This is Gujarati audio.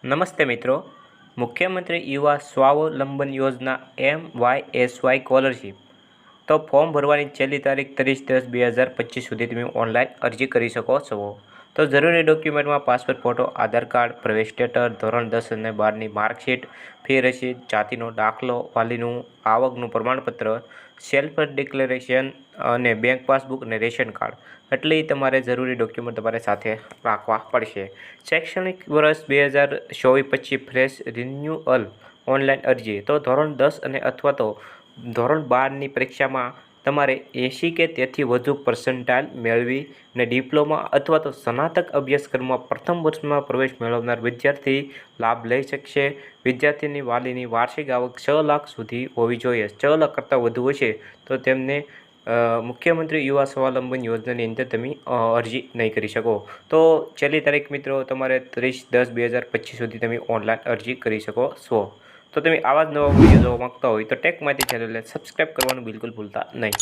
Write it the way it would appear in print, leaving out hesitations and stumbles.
નમસ્તે મિત્રો, મુખ્યમંત્રી યુવા સ્વાવલંબન યોજના MYSY સ્કોલરશિપ તો ફોર્મ ભરવાની છેલ્લી તારીખ 30/10/2025 સુધી તમે ઓનલાઈન અરજી કરી શકો છો. તો જરૂરી ડોક્યુમેન્ટમાં પાસપોર્ટ ફોટો, આધાર કાર્ડ, પ્રવેશ લેટર, ધોરણ 10 અને 12ની માર્કશીટ, ફી રસીદ, જાતિનો દાખલો, વાલીનું આવકનું પ્રમાણપત્ર, સેલ્ફ ડિક્લેરેશન અને બેંક પાસબુક અને રેશન કાર્ડ. એટલે તમારે જરૂરી ડોક્યુમેન્ટ તમારે સાથે રાખવા પડશે. શૈક્ષણિક વર્ષ 2024-25 ફ્રેશ રિન્યુઅલ ઓનલાઈન અરજી. તો ધોરણ 10 અને અથવા તો ધોરણ 12ની પરીક્ષામાં તમારે 80 કે તેથી વધુ પર્સન્ટાઇલ મેળવીને ડિપ્લોમા અથવા તો સ્નાતક અભ્યાસક્રમમાં પ્રથમ વર્ષમાં પ્રવેશ મેળવનાર વિદ્યાર્થી લાભ લઈ શકશે. વિદ્યાર્થીની વાલીની વાર્ષિક આવક 6 લાખ સુધી હોવી જોઈએ. 6 લાખ કરતાં વધુ હશે તો તેમને મુખ્યમંત્રી યુવા સ્વાવલંબન યોજનાની અંદર તમે અરજી નહીં કરી શકો. તો છેલ્લી તારીખ મિત્રો તમારે 30/10/2025 સુધી તમે ઓનલાઈન અરજી કરી શકો છો. તો તમે આવા જ નવા વિડીયો જોવા માગતા હોય તો ટેક માહિતી ચેનલને સબસ્ક્રાઈબ કરવાનું બિલકુલ ભૂલતા નહીં.